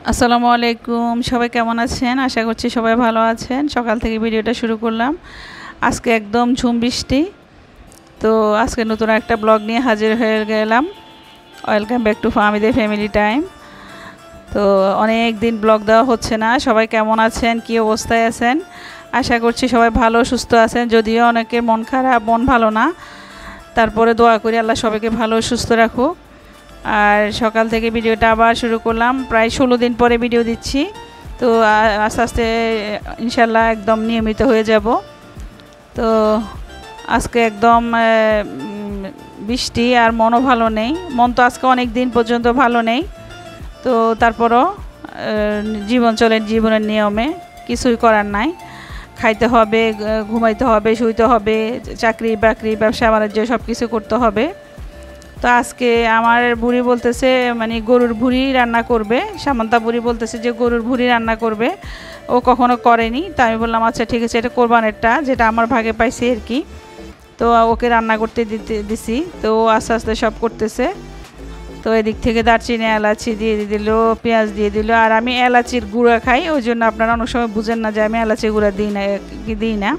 আসসালামু আলাইকুম, সবাই কেমন আছেন? আশা করছি সবাই ভালো আছেন। সকাল থেকে ভিডিওটা শুরু করলাম। আজকে একদম ঝুম বৃষ্টি। তো আজকে নতুন একটা ব্লগ নিয়ে হাজির হয়ে গেলাম। ওয়েলকাম ব্যাক টু ফাহমিদের ফ্যামিলি টাইম। তো অনেক দিন ব্লগ দেওয়া হচ্ছে না। সবাই কেমন আছেন, কী অবস্থায় আছেন? আশা করছি সবাই ভালো সুস্থ আছেন, যদিও অনেকের মন খারাপ, মন ভালো না। তারপরে দোয়া করি আল্লাহ সবাইকে ভালো সুস্থ রাখুক। আর সকাল থেকে ভিডিওটা আবার শুরু করলাম। প্রায় 16 দিন পরে ভিডিও দিচ্ছি। তো আস্তে আস্তে ইনশাল্লাহ একদম নিয়মিত হয়ে যাব। তো আজকে একদম বৃষ্টি আর মনও ভালো নেই। মন তো আজকে অনেক দিন পর্যন্ত ভালো নেই। তো তারপরও জীবন চলে, জীবনের নিয়মে কিছুই করার নাই। খাইতে হবে, ঘুমাইতে হবে, শুইতে হবে, চাকরি বাকরি ব্যবসা বাণিজ্য সব কিছু করতে হবে। তো আজকে আমার বুড়ি বলতেছে মানে গরুর ভুঁড়ি রান্না করবে। সামান্তা বুড়ি বলতেছে যে গরুর ভুঁড়ি রান্না করবে, ও কখনো করেনি। তো আমি বললাম আচ্ছা ঠিক আছে, এটা কোরবানেরটা, যেটা আমার ভাগে পাইছি আর কি। তো ওকে রান্না করতে দিছি। তো ও আস্তে আস্তে সব করতেছে। তো এদিক থেকে দারচিনি এলাচি দিয়ে দিল, পেঁয়াজ দিয়ে দিল। আর আমি এলাচির গুঁড়া খাই, ওই জন্য আপনারা অনেক সময় বুঝেন না যে আমি এলাচি গুঁড়া দিই না।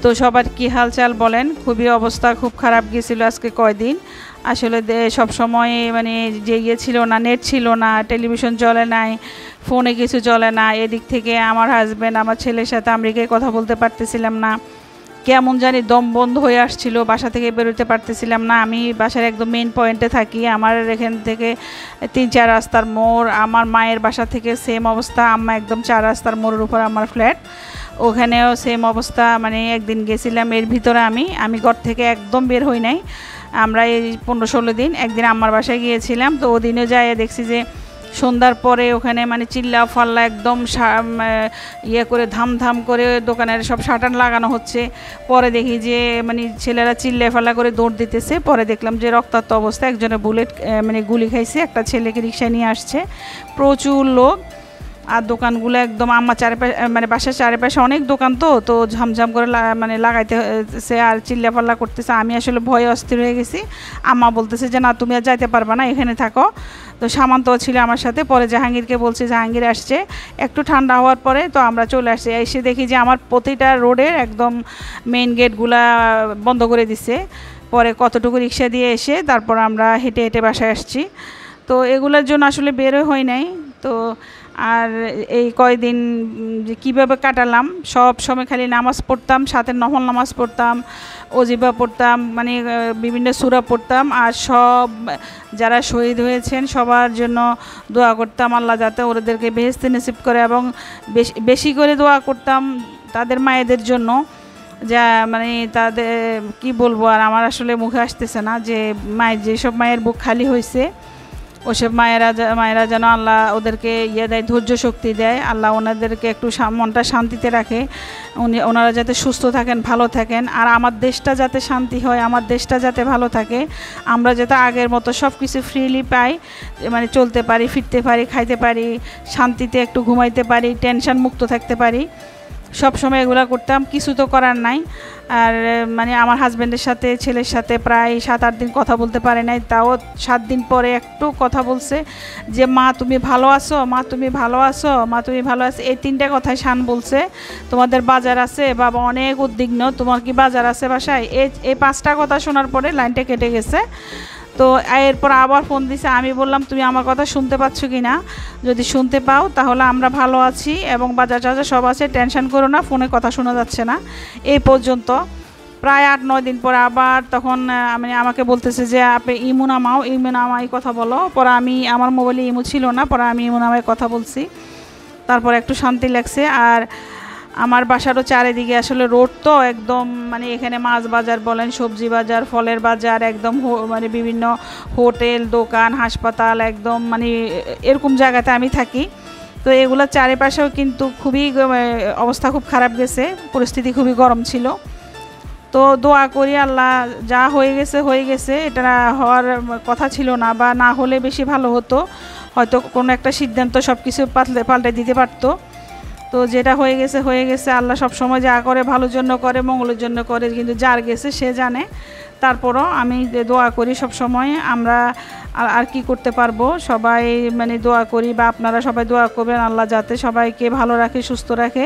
তো সবার কি হালচাল বলেন? খুবই অবস্থা খুব খারাপ গিয়েছিল আজকে কয়দিন। আসলে সব সময় মানে যে ছিল না, নেট ছিল না, টেলিভিশন চলে নাই, ফোনে কিছু চলে না। এদিক থেকে আমার হাজব্যান্ড আমার ছেলের সাথে আমেরিকায় কথা বলতে পারতেছিলাম না। কেমন জানি দম বন্ধ হয়ে আসছিল, বাসা থেকে বেরোতে পারতেছিলাম না। আমি বাসার একদম মেইন পয়েন্টে থাকি। আমার এখান থেকে 3-4 রাস্তার মোড়। আমার মায়ের বাসা থেকে সেম অবস্থা। আম্মা একদম 4 রাস্তার মোড়ের উপর আমার ফ্ল্যাট, ওখানেও সেম অবস্থা। মানে একদিন গেছিলাম, এর ভিতরে আমি ঘর থেকে একদম বের হই নাই। আমরা এই 15-16 দিন একদিন আম্মার বাসায় গিয়েছিলাম। তো ওদিনও যাই দেখছি যে সন্ধ্যার পরে ওখানে মানে চিল্লা ফাল্লা একদম ইয়ে করে ধাম করে দোকানের সব শাটার লাগানো হচ্ছে। পরে দেখি যে মানে ছেলেরা চিল্লা ফাল্লা করে দৌড় দিতেছে। পরে দেখলাম যে রক্তাক্ত অবস্থা, একজনের বুলেট মানে গুলি খাইছে, একটা ছেলেকে রিক্সায় নিয়ে আসছে। প্রচুর লোক। আর দোকানগুলো একদম আমার চারিপাশে মানে বাসার চারিপাশে অনেক দোকান, তো ঝামঝাম করে মানে লাগাইতেছে আর চিল্লাপাল্লা করতেছে। আমি আসলে ভয়ে অস্থির হয়ে গেছি। আম্মা বলতেছে যে না, তুমি আর যাইতে পারবা না, এখানে থাকো। তো সামান্তও ছিল আমার সাথে। পরে জাহাঙ্গীরকে বলছে, জাহাঙ্গীর আসছে। একটু ঠান্ডা হওয়ার পরে তো আমরা চলে আসছি। এসে দেখি যে আমার প্রতিটা রোডের একদম মেইন গেটগুলা বন্ধ করে দিছে। পরে কতটুকু রিক্সা দিয়ে এসে তারপর আমরা হেঁটে হেঁটে বাসায় আসছি। তো এগুলোর জন্য আসলে বেরো হয় নাই। তো আর এই কয়দিন যে কীভাবে কাটালাম, সব সময় খালি নামাজ পড়তাম, সাথে নফল নামাজ পড়তাম, ওজিবা পড়তাম, মানে বিভিন্ন সূরা পড়তাম। আর সব যারা শহীদ হয়েছেন সবার জন্য দোয়া করতাম, আল্লাহ যাতে ওদেরকে বেহেশতে নসিব করে। এবং বেশি করে দোয়া করতাম তাদের মায়েদের জন্য, যা মানে তাদের কি বলবো, আর আমার আসলে মুখে আসতেছে না যে যেসব মায়ের বুক খালি হয়েছে, ওসব মায়েরা যেন আল্লাহ ওদেরকে দেয়, ধৈর্য শক্তি দেয়। আল্লাহ ওনাদেরকে একটু মনটা শান্তিতে রাখে, ওনারা যাতে সুস্থ থাকেন, ভালো থাকেন। আর আমার দেশটা যাতে শান্তি হয়, আমার দেশটা যাতে ভালো থাকে, আমরা যাতে আগের মতো সব কিছু ফ্রিলি পাই, মানে চলতে পারি, ফিরতে পারি, খাইতে পারি, শান্তিতে একটু ঘুমাইতে পারি, টেনশন মুক্ত থাকতে পারি। সব সময় এগুলো করতাম, কিছু তো করার নাই। আর মানে আমার হাজব্যান্ডের সাথে ছেলের সাথে প্রায় 7-8 দিন কথা বলতে পারে নাই। তাও 7 দিন পরে একটু কথা বলছে যে মা তুমি ভালো আছো, মা তুমি ভালো আছো, মা তুমি ভালো আছো। এই 3টা কথাই শান বলছে। তোমাদের বাজার আছে? বাবা অনেক উদ্বিগ্ন, তোমার কি বাজার আছে বাসায়? এই 5টা কথা শোনার পরে লাইনটা কেটে গেছে। তো এরপর আবার ফোন দিছে। আমি বললাম তুমি আমার কথা শুনতে পাচ্ছ কি না? যদি শুনতে পাও তাহলে আমরা ভালো আছি এবং বাজার টাজার সব আছে, টেনশন করো না, ফোনে কথা শোনা যাচ্ছে না। এই পর্যন্ত প্রায় 8-9 দিন পরে আবার তখন আমাকে বলতেছে যে আপনি ইমু নামাই কথা বলো। পরে আমার মোবাইলে ইমু ছিল না, পরে আমি ইমু নামায় কথা বলছি। তারপর একটু শান্তি লাগছে। আর আমার বাসারও চারিদিকে আসলে রোড, তো একদম মানে এখানে মাছ বাজার বলেন, সবজি বাজার, ফলের বাজার, একদম মানে বিভিন্ন হোটেল, দোকান, হাসপাতাল, একদম মানে এরকম জায়গাতে আমি থাকি। তো এগুলোর চারিপাশেও কিন্তু খুবই অবস্থা খুব খারাপ গেছে, পরিস্থিতি খুবই গরম ছিল। তো দোয়া করি আল্লাহ, যা হয়ে গেছে, এটা হওয়ার কথা ছিল না, বা না হলে বেশি ভালো হতো। হয়তো কোনো একটা সিদ্ধান্ত সব কিছু পাল্টে দিতে পারতো। তো যেটা হয়ে গেছে। আল্লাহ সব সময় যা করে ভালোর জন্য করে, মঙ্গলের জন্য করে, কিন্তু যার গেছে সে জানে। তারপরও আমি দোয়া করি সব সময়। আমরা আর কি করতে পারবো, সবাই মানে দোয়া করি, বা আপনারা সবাই দোয়া করবেন আল্লাহ যাতে সবাইকে ভালো রাখে, সুস্থ রাখে,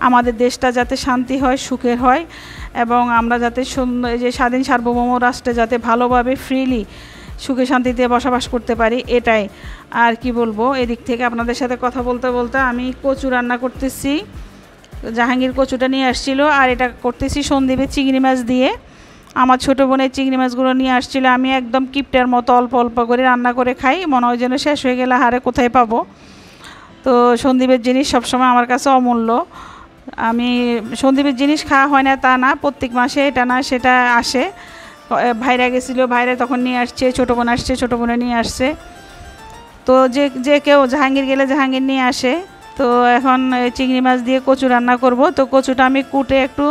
আমাদের দেশটা যাতে শান্তি হয়, সুখের হয়, এবং আমরা যাতে যে স্বাধীন সার্বভৌম রাষ্ট্রে যাতে ভালোভাবে ফ্রিলি সুখে শান্তিতে বসবাস করতে পারি, এটাই। আর কি বলবো, এদিক থেকে আপনাদের সাথে কথা বলতে বলতে আমি কচু রান্না করতেছি। জাহাঙ্গীর কচুটা নিয়ে আসছিল, আর এটা করতেছি সন্দীপের চিংড়ি মাছ দিয়ে। আমার ছোটো বোনের চিংড়ি মাছগুলো নিয়ে আসছিল, আমি একদম কিপটার মতো অল্প অল্প করে রান্না করে খাই, মনে হয় যেন শেষ হয়ে গেলে হারে কোথায় পাবো। তো সন্দীপের জিনিস সবসময় আমার কাছে অমূল্য। আমি সন্দীপের জিনিস খাওয়া হয় না তা না, প্রত্যেক মাসে এটা না সেটা আসে। ভাইরা গেছিলো, ভাইরা তখন নিয়ে আসছে, ছোটো বোন আসছে, ছোটো বোনে নিয়ে আসছে। তো যে কেউ জাহাঙ্গীর গেলে জাহাঙ্গীর নিয়ে আসে। তো এখন চিংড়ি মাছ দিয়ে কচু রান্না করব। তো কচুটা আমি কুটে একটু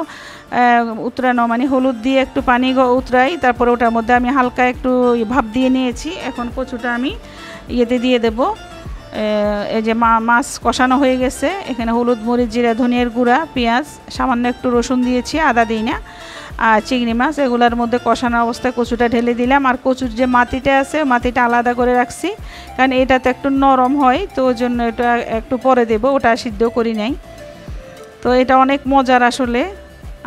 উতরানো, মানে হলুদ দিয়ে একটু পানি উতরাই, তারপরে ওটার মধ্যে আমি হালকা একটু ভাপ দিয়ে নিয়েছি। এখন কচুটা আমি ইয়েতে দিয়ে দেব। এই যে মাছ কষানো হয়ে গেছে, এখানে হলুদ, মরিচ, জিরা, ধনিয়ার গুঁড়া, পেঁয়াজ, সামান্য একটু রসুন দিয়েছি, আদা দিই না, আর চিংড়ি মাছ এগুলোর মধ্যে কষানো অবস্থায় কচুটা ঢেলে দিলাম। আর কচুর যে মাটিটা আছে, মাটিটা আলাদা করে রাখছি, কারণ এটা তো একটু নরম হয়, তো ওই জন্য এটা একটু পরে দেব, ওটা সিদ্ধ করি নাই। তো এটা অনেক মজার আসলে।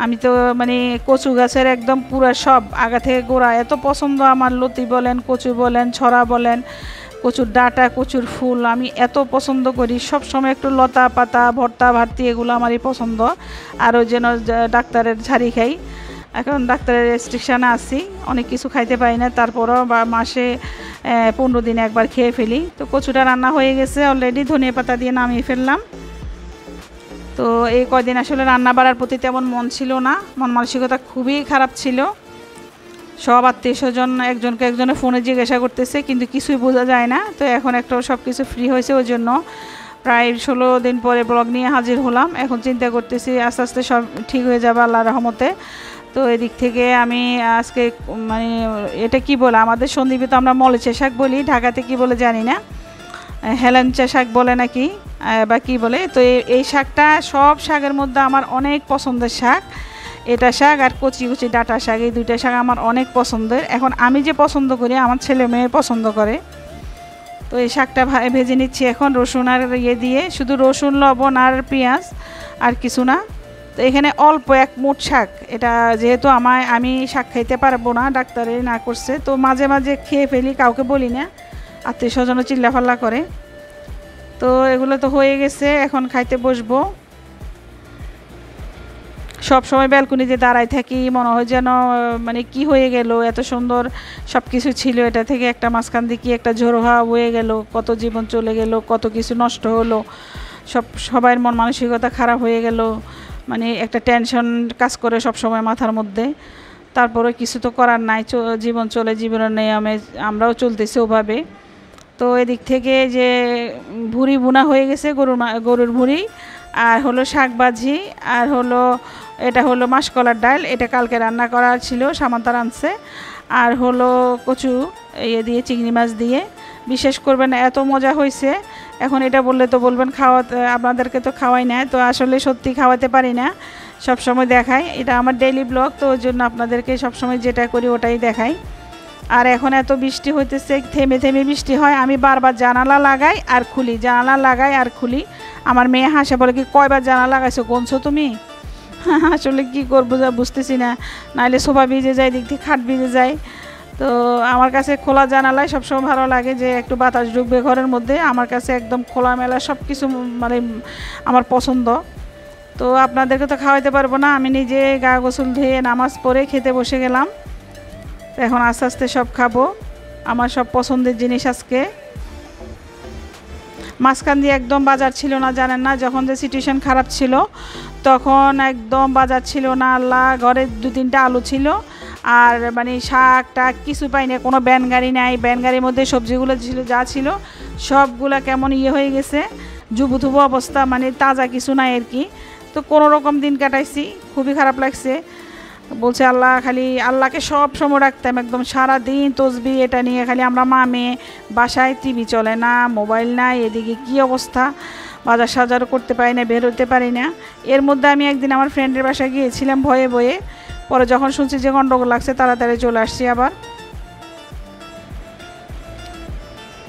আমি তো মানে কচু গাছের একদম পুরো সব আগা থেকে গোড়া এত পছন্দ আমার, লতি বলেন, কচু বলেন, ছড়া বলেন, কচুর ডাঁটা, কচুর ফুল আমি এত পছন্দ করি। সব সময় একটু লতা পাতা ভর্তা ভারতি এগুলো আমারই পছন্দ। আর ওই যেন ডাক্তারের ঝাড়ি খাই, এখন ডাক্তারের রেস্ট্রিকশানে আছি, অনেক কিছু খাইতে পারি না, তারপরও বা মাসে 15 দিনে একবার খেয়ে ফেলি। তো কচুটা রান্না হয়ে গেছে অলরেডি, ধনিয়া পাতা দিয়ে নামিয়ে ফেললাম। তো এই কয়দিন আসলে রান্না বাড়ার প্রতি তেমন মন ছিল না, মন মানসিকতা খুবই খারাপ ছিল। সব আত্মীয় স্বজন একজনে ফোনে জিজ্ঞাসা করতেছে, কিন্তু কিছুই বোঝা যায় না। তো এখন একটা সব কিছু ফ্রি হয়েছে, ওই জন্য প্রায় 16 দিন পরে ব্লগ নিয়ে হাজির হলাম। এখন চিন্তা করতেছি আস্তে আস্তে সব ঠিক হয়ে যাবে আল্লাহর রহমতে। তো এদিক থেকে আমি আজকে মানে এটা কি বলে, আমাদের সন্দীপে তো আমরা মলেচা শাক বলি, ঢাকাতে কি বলে জানি না, হেলেঞ্চা শাক বলে নাকি বা কি বলে। তো এই শাকটা সব শাকের মধ্যে আমার অনেক পছন্দের শাক। এটা শাক আর কচি কচি ডাঁটা শাক, এই দুইটা শাক আমার অনেক পছন্দের। এখন আমি যে পছন্দ করি, আমার ছেলে মেয়ে পছন্দ করে। তো এই শাকটা ভেজে নিচ্ছি এখন রসুন আর ইয়ে দিয়ে, শুধু রসুন, লবণ আর পেঁয়াজ, আর কিছু না। তো এখানে অল্প এক মুঠ শাক, এটা যেহেতু আমি শাক খাইতে পারবো না, ডাক্তারে না করছে, তো মাঝে মাঝে খেয়ে ফেলি, কাউকে বলি না, আত্মীয় স্বজনও চিল্লাফাল্লা করে। তো এগুলো তো হয়ে গেছে, এখন খাইতে বসবো। সব সময় ব্যালকনিতে দাঁড়াই থাকি, মনে হয় যেন মানে কি হয়ে গেল, এত সুন্দর সব কিছু ছিল, এটা থেকে একটা মাঝখান দিয়ে কি একটা ঝোড়ো হাওয়া হয়ে গেল, কত জীবন চলে গেল, কত কিছু নষ্ট হলো, সবাইয়ের মন মানসিকতা খারাপ হয়ে গেল, মানে একটা টেনশন কাজ করে সব সময় মাথার মধ্যে। তারপরে কিছু তো করার নাই, জীবন চলে, জীবনের নিয়মে আমরাও চলতেছি ওভাবে। তো এদিক থেকে যে ভুঁড়ি বোনা হয়ে গেছে, গরুর ভুঁড়ি, আর হলো শাক ভাজি, আর হলো এটা হলো মাসকলার ডাল, এটা কালকে রান্না করা ছিল, সামান্তা রাঁধছে। আর হলো কচু দিয়ে চিংড়ি মাছ দিয়ে, বিশেষ করবেন এত মজা হয়েছে। এখন এটা বললে তো বলবেন খাওয়াতে, আপনাদেরকে তো খাওয়াই না, তো আসলে সত্যি খাওয়াতে পারি না, সব সময় দেখাই, এটা আমার ডেইলি ব্লগ, তো ওই জন্য আপনাদেরকে সবসময় যেটা করি ওটাই দেখাই। আর এখন এত বৃষ্টি হইতেছে, থেমে থেমে বৃষ্টি হয়, আমি বারবার জানালা লাগাই আর খুলি, জানালা লাগাই আর খুলি। আমার মেয়ে হাসে, বলে কি কয়বার জানালা লাগাইছো, কোনছো তুমি? আসলে কি করবো যা বুঝতেছি না, নাইলে সোফা ভিজে যায়, দিক থেকে খাট ভিজে যায়। তো আমার কাছে খোলা জানালায় সবসময় ভালো লাগে, যে একটু বাতাস ঢুকবে ঘরের মধ্যে, আমার কাছে একদম খোলামেলা সব কিছু মানে আমার পছন্দ। তো আপনাদেরকে তো খাওয়াইতে পারবো না, আমি নিজে গা গোসল ধুয়ে নামাজ পড়ে খেতে বসে গেলাম। এখন আস্তে আস্তে সব খাবো, আমার সব পছন্দের জিনিস। আজকে মাঝখান দিয়ে একদম বাজার ছিল না, জানেন না, যখন যে সিচুয়েশান খারাপ ছিল তখন একদম বাজার ছিল না, আল্লাহ, ঘরে 2-3টা আলু ছিল, আর মানে শাক টাক কিছু পাই না, কোনো ব্যান গাড়ি নাই, ব্যান গাড়ির মধ্যে সবজিগুলো ছিল যা ছিল সবগুলা কেমন হয়ে গেছে, জুবুথুবু অবস্থা, মানে তাজা কিছু নাই আর কি। তো কোনো রকম দিন কাটাইছি, খুবই খারাপ লাগছে। বলছে আল্লাহ, খালি আল্লাহকে সব সময় রাখতাম, একদম সারা দিন তসবি এটা নিয়ে খালি আমরা মা মেয়ে, বাসায় টিভি চলে না, মোবাইল নাই, এদিকে কি অবস্থা, বাজার সাজারও করতে পারি না, বের হতে পারি না। এর মধ্যে আমি একদিন আমার ফ্রেন্ডের বাসায় গিয়েছিলাম ভয়ে ভয়ে, পরে যখন শুনছি যে গন্ডগোল লাগছে তাড়াতাড়ি চলে আসছি আবার।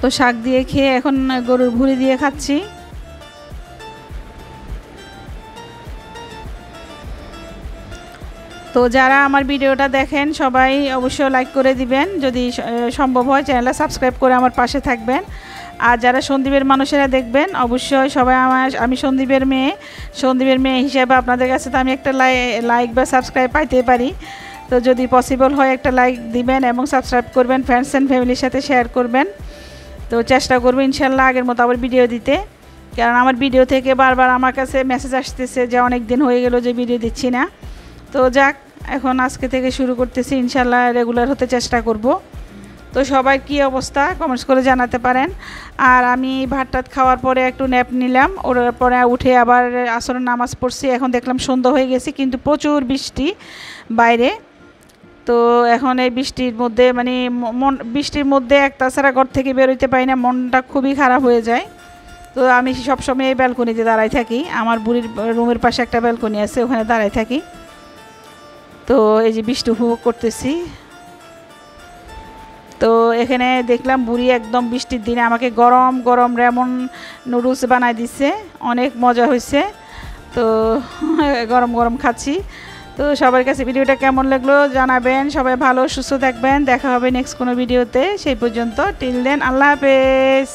তো শাক দিয়ে খেয়ে এখন গরুর ভুঁড়ি দিয়ে খাচ্ছি। তো যারা আমার ভিডিওটা দেখেন সবাই অবশ্যই লাইক করে দিবেন, যদি সম্ভব হয় চ্যানেলটা সাবস্ক্রাইব করে আমার পাশে থাকবেন। আর যারা সন্দ্বীপের মানুষেরা দেখবেন অবশ্যই সবাই আমি সন্দ্বীপের মেয়ে হিসেবে আপনাদের কাছে তো আমি একটা লাইক বা সাবস্ক্রাইব পাইতে পারি। তো যদি পসিবল হয় একটা লাইক দিবেন এবং সাবস্ক্রাইব করবেন, ফ্রেন্ডস অ্যান্ড ফ্যামিলির সাথে শেয়ার করবেন। তো চেষ্টা করবো ইনশাল্লাহ আগের মতো আবার ভিডিও দিতে, কারণ আমার ভিডিও থেকে বারবার আমার কাছে মেসেজ আসতেছে যে অনেক দিন হয়ে গেল যে ভিডিও দিচ্ছি না। তো যাক, এখন আজকে থেকে শুরু করতেছি, ইনশাল্লাহ রেগুলার হতে চেষ্টা করব। তো সবাই কী অবস্থা কমেন্টস করে জানাতে পারেন। আর আমি ভাত টাত খাওয়ার পরে একটু ন্যাপ নিলাম, ওর পরে উঠে আবার আসরের নামাজ পড়ছি। এখন দেখলাম সন্ধ্যা হয়ে গেছে, কিন্তু প্রচুর বৃষ্টি বাইরে। তো এখন এই বৃষ্টির মধ্যে বৃষ্টির মধ্যে তাছাড়া ঘর থেকে বেরোতে পারি না, মনটা খুবই খারাপ হয়ে যায়। তো আমি সবসময় এই ব্যালকনিতে দাঁড়াই থাকি, আমার বুড়ির রুমের পাশে একটা ব্যালকনি আছে, ওখানে দাঁড়াই থাকি। তো এই যে বৃষ্টি উপভোগ করতেছি। তো এখানে দেখলাম বুড়ি একদম বৃষ্টির দিনে আমাকে গরম গরম রেমন নুডলস বানাই দিচ্ছে, অনেক মজা হয়েছে। তো গরম গরম খাচ্ছি। তো সবার কাছে ভিডিওটা কেমন লাগলো জানাবেন। সবাই ভালো সুস্থ থাকবেন, দেখা হবে নেক্সট কোনো ভিডিওতে। সেই পর্যন্ত টিল দেন, আল্লাহ হাফেজ।